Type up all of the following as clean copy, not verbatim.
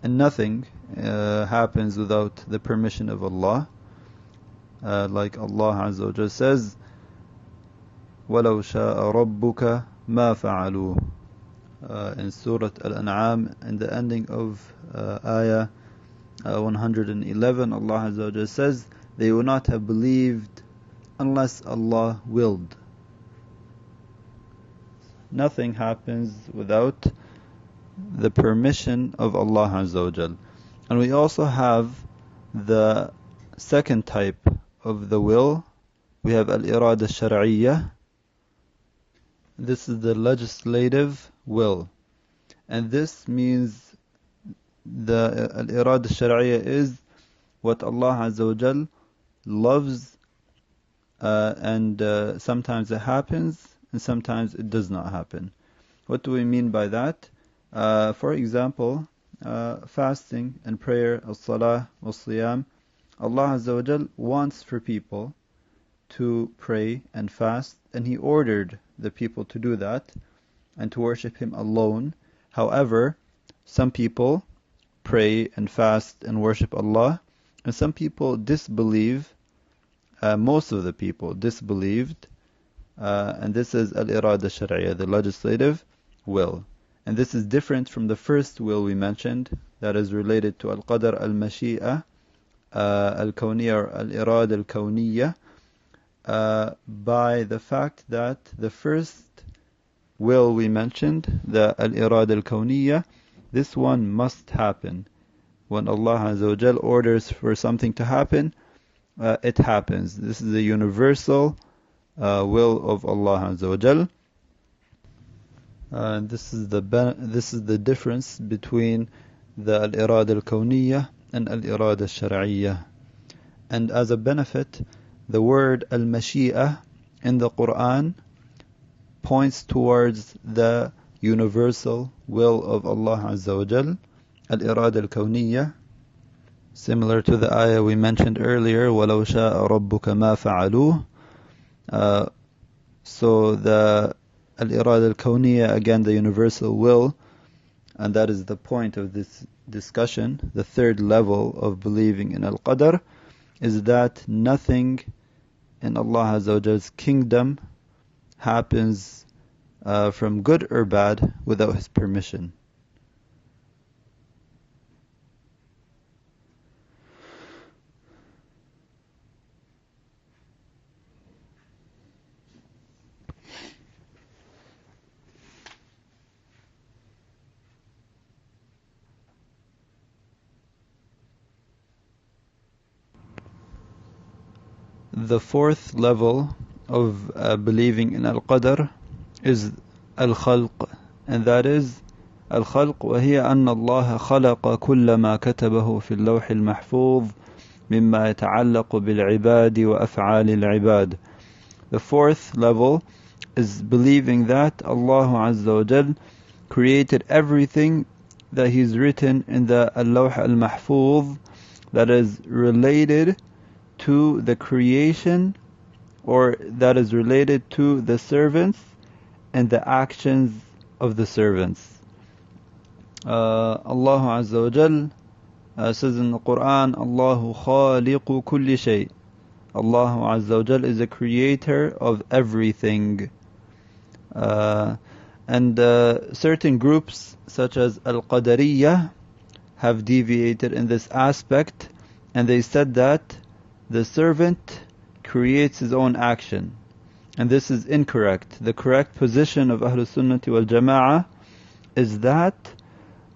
and nothing happens without the permission of Allah. Like Allah Azza wa Jalla says, وَلَوْ شَاءَ رَبُّكَ مَا فَعَلُوهُ in Surah Al-An'am, in the ending of Ayah 111, Allah Azza wa Jalla says, they will not have believed unless Allah willed. Nothing happens without the permission of Allah Azza wa Jal. And we also have the second type of the will. We have al-irada shar'iyyah. This is the legislative will. And this means the al-irada shar'iyyah is what Allah Azza wa Jal loves, and sometimes it happens and sometimes it does not happen. What do we mean by that? For example, fasting and prayer, as-salah, was-siyam. Allah Azza wa Jal wants for people to pray and fast, and He ordered the people to do that and to worship Him alone. However, some people pray and fast and worship Allah, and some people disbelieve. Most of the people disbelieved, and this is al-irada shar'iyyah, the legislative will. And this is different from the first will we mentioned, that is related to al-qadar al-mashi'a, al-kawniyya, or al-irada al-kawniyya, by the fact that the first will we mentioned, the al-irada al-kawniyya, this one must happen. When Allah Azza wa Jal orders for something to happen, it happens. This is the universal will of Allah Azza wa Jal. This is the difference between the al-irada al-kawniyya and al-irada al-shar'iyyah. And as a benefit, the word al-mashi'ah in the Quran points towards the universal will of Allah Azza wa Jal, al-irada al-kawniyya, similar to the ayah we mentioned earlier, وَلَوْ شَاءَ رَبُّكَ مَا فَعَلُوهُ. So the al-irada al-kawniyya, again the universal will, and that is the point of this discussion. The third level of believing in al-qadr is that nothing in Allah Azza wa Jal's kingdom happens from good or bad without His permission. The fourth level of believing in al-qadr is al-khalq, and that is al-khalq, وهي أن الله خلق كل ما كتبه في اللوح المحفوظ مما يتعلق بالعباد وأفعال العباد. The fourth level is believing that Allah Azza wa Jal created everything that He's written in the al-lawh al-mahfuz, that is related to the creation, or that is related to the servants and the actions of the servants. Allah Azza wa Jal says in the Quran, Allahu khaliqu kulli shay. Allah Azza wa Jal is a creator of everything. And certain groups such as al-Qadariyah have deviated in this aspect, and they said that the servant creates his own action. And this is incorrect. The correct position of Ahlus Sunnati wal Jama'ah is that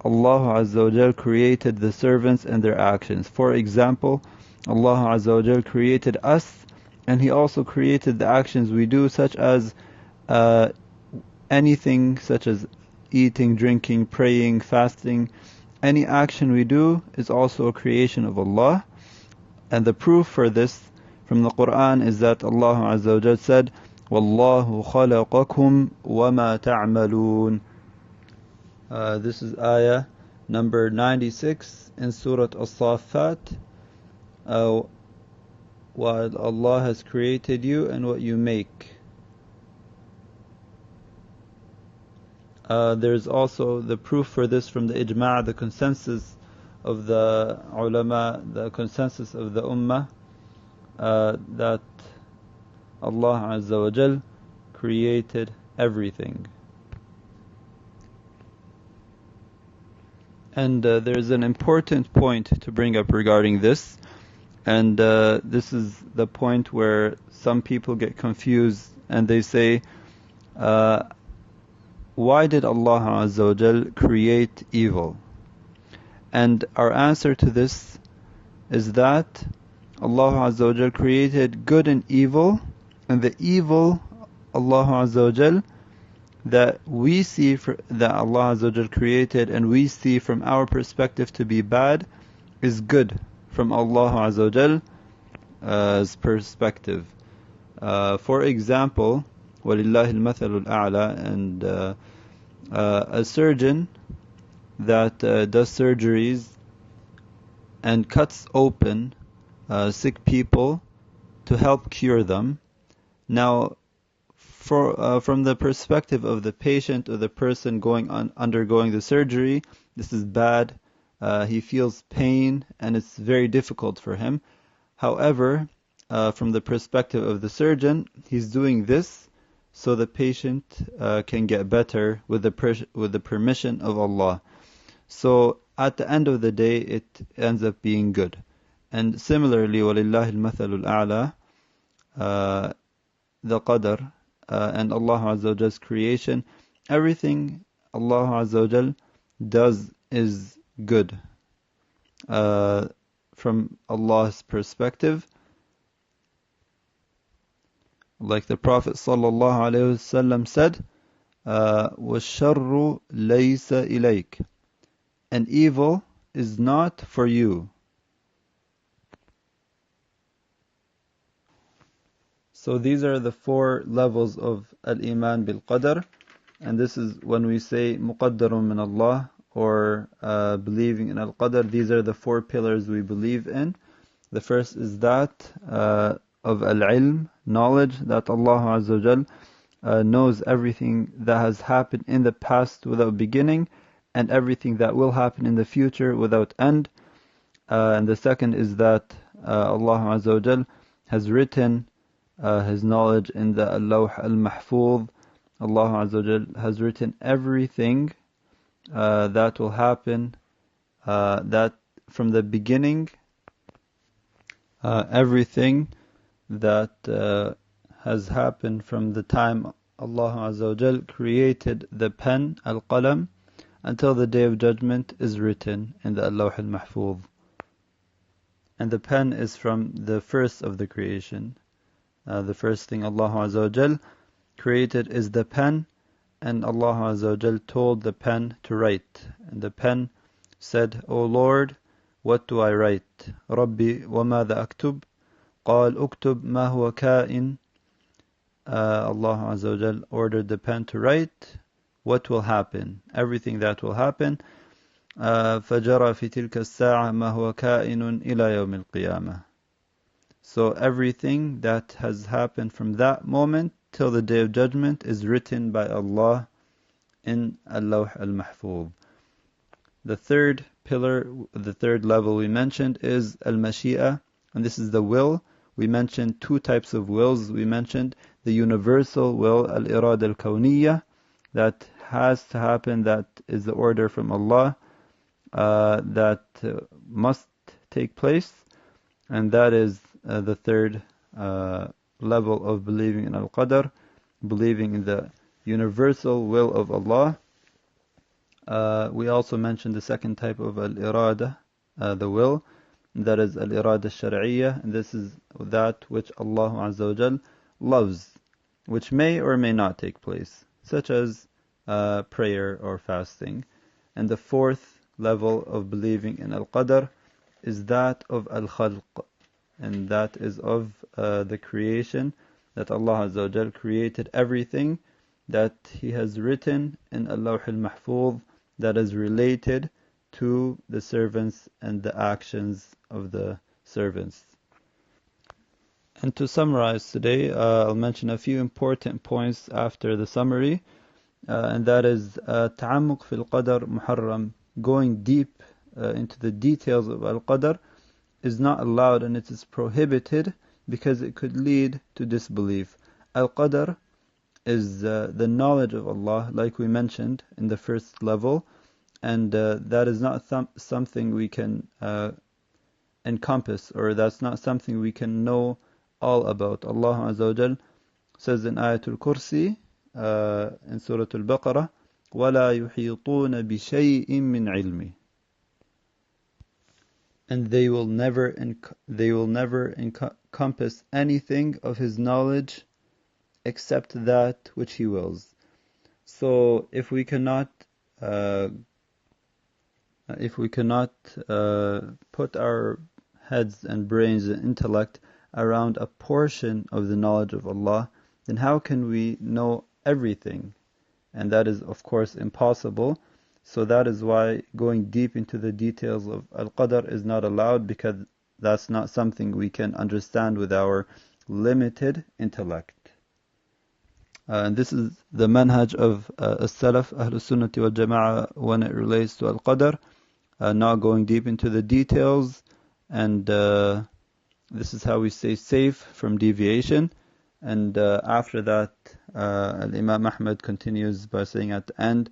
Allah Azza wa Jal created the servants and their actions. For example, Allah Azza wa Jal created us, and He also created the actions we do, such as anything such as eating, drinking, praying, fasting. Any action we do is also a creation of Allah. And the proof for this from the Quran is that Allah Azza wa Jal said, وَاللَّهُ خَلَقَكُمْ وَمَا تَعْمَلُونَ. This is ayah number 96 in Surah As-Saffat. While Allah has created you and what you make. There's also the proof for this from the ijma', the consensus of the ulama, the consensus of the ummah, that Allah Azza wa Jal created everything. And there's an important point to bring up regarding this, and this is the point where some people get confused and they say, why did Allah Azza wa Jal create evil? And our answer to this is that Allah Azza wa Jal created good and evil, and the evil Allah Azza wa Jal that we see that Allah Azza wa Jal created and we see from our perspective to be bad is good from Allah Azza wa Jal's perspective. For example, وَلِلَّهِ الْمَثَلُ الْأَعْلَى, and a surgeon that does surgeries and cuts open sick people to help cure them. Now, from the perspective of the patient or the person undergoing the surgery, this is bad. He feels pain and it's very difficult for him. However, from the perspective of the surgeon, he's doing this so the patient can get better with the permission of Allah. So at the end of the day, it ends up being good. And similarly, وَلِلَّهِ الْمَثَلُ الْأَعْلَى, the qadr, and Allah Azza wa Jal's creation, everything Allah Azza wa Jal does is good from Allah's perspective. Like the Prophet sallallahu alaihi wasallam said, وَالشَّرُّ لَيْسَ إِلَيْكَ, and evil is not for you. So these are the 4 levels of al-iman bil-qadr, and this is when we say muqaddarun min Allah, or believing in al-qadr. These are the 4 pillars we believe in. The first is that of al-ilm, knowledge, that Allah Azza wa Jal knows everything that has happened in the past without beginning, and everything that will happen in the future without end. And the second is that Allah Azza wa Jal has written His knowledge in the Lawh al-Mahfuz. Allah Azza wa Jal has written everything that will happen, that from the beginning, everything that has happened from the time Allah Azza wa Jal created the pen, al-qalam, until the Day of Judgment is written in the Lawh al-Mahfuz. And the pen is from the first of the creation. The first thing Allah Azza wa Jal created is the pen, and Allah Azza wa Jal told the pen to write. And the pen said, O Lord, what do I write? Rabbi, وَمَاذَا أَكْتُبْ? قال اكتب ما هو كائن. Allah Azza wa Jal ordered the pen to write what will happen, everything that will happen. فجرى في تلك الساعة ما هو كائن إلى يوم القيامة. So everything that has happened from that moment till the Day of Judgment is written by Allah in Al-Lawh al-Mahfuz. The third pillar, the third level we mentioned is Al-Mashi'a, and this is the will. We mentioned 2 types of wills. We mentioned the universal will, Al-Irada al-Kawniyya, that has to happen, that is the order from Allah, that must take place, and that is the third level of believing in Al-Qadr, believing in the universal will of Allah. We also mentioned the second type of Al-Irada, the will, that is Al-Irada al-Shar'iyya, and this is that which Allah Azza wa Jal loves, which may or may not take place, such as prayer or fasting. And the fourth level of believing in Al-Qadr is that of Al-Khalq, and that is of the creation, that Allah Azza wa Jal created everything that He has written in Al-Lawh al-Mahfuz that is related to the servants and the actions of the servants. And to summarize today, I'll mention a few important points after the summary, and that is ta'ammuq fil qadar muharram, going deep into the details of Al-Qadr is not allowed, and it is prohibited because it could lead to disbelief. Al-Qadr is the knowledge of Allah, like we mentioned in the first level, and that is not something we can encompass, or that's not something we can know all about. Allah Azza wa Jal says in Ayatul Kursi, in Surah Al-Baqarah, وَلَا يُحِيطُونَ بِشَيْءٍ مِّنْ عِلْمِهِ, and they will never encompass anything of His knowledge except that which He wills. So if we cannot put our heads and brains and intellect around a portion of the knowledge of Allah, then how can we know everything? And that is, of course, impossible. So that is why going deep into the details of Al-Qadr is not allowed, because that's not something we can understand with our limited intellect. And this is the manhaj of As-Salaf, Ahlus Sunnah wal Jama'ah, when it relates to Al-Qadr, not going deep into the details, and this is how we stay safe from deviation. And after that, Imam Ahmad continues by saying at the end,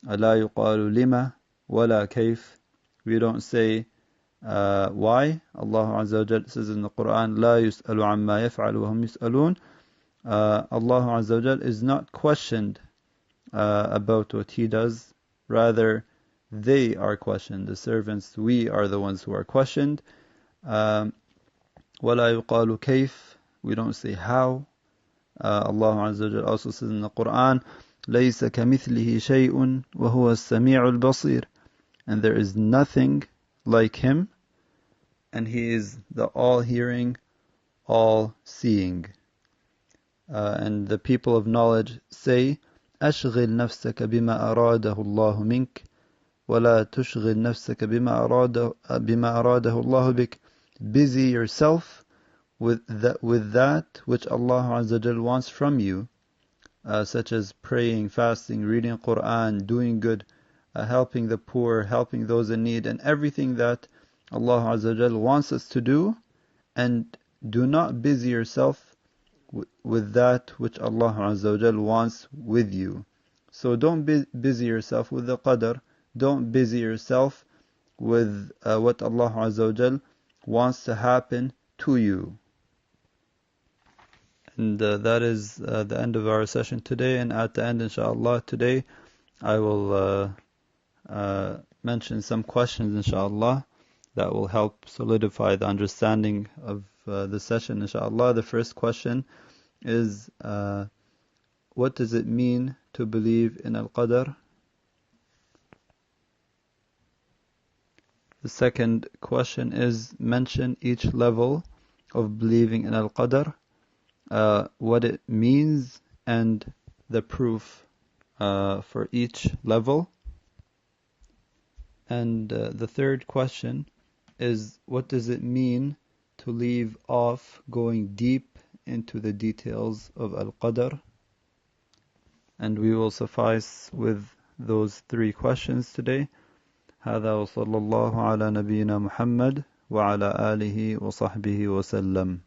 لا يقال لما ولا كيف. We don't say why. Allah Azza wa Jal says in the Quran, لا يسأل عما يفعل وهم يسألون. Allah Azza wa Jal is not questioned about what He does. Rather, they are questioned. The servants, we are the ones who are questioned. وَلَا يُقَالُ كَيْفٍ. We don't say how. Allah Azza wa Jal also says in the Quran, لَيْسَ كَمِثْلِهِ شَيْءٌ وَهُوَ السَّمِيعُ الْبَصِيرُ. And there is nothing like Him, and He is the all-hearing, all-seeing. And the people of knowledge say, أَشْغِلْ نَفْسَكَ بِمَا أَرَادَهُ اللَّهُ مِنْكَ وَلَا تُشْغِلْ نَفْسَكَ بِمَا أَرَادَهُ اللَّهُ بِكَ. Busy yourself with that which Allah Azza wa Jal wants from you, such as praying, fasting, reading Quran, doing good, helping the poor, helping those in need, and everything that Allah Azza wa Jal wants us to do. And do not busy yourself with that which Allah Azza wa Jal wants with you. So don't busy yourself with the Qadr. Don't busy yourself with what Allah Azza wa Jal wants to happen to you. And that is the end of our session today. And at the end, inshallah, today I will mention some questions, inshallah, that will help solidify the understanding of the session, inshallah. The first question is, what does it mean to believe in Al-Qadr? The second question is, mention each level of believing in Al-Qadr, what it means, and the proof for each level. And the third question is, what does it mean to leave off going deep into the details of Al-Qadr? And we will suffice with those three questions today. هذا وصلى الله على نبينا محمد وعلى آله وصحبه وسلم.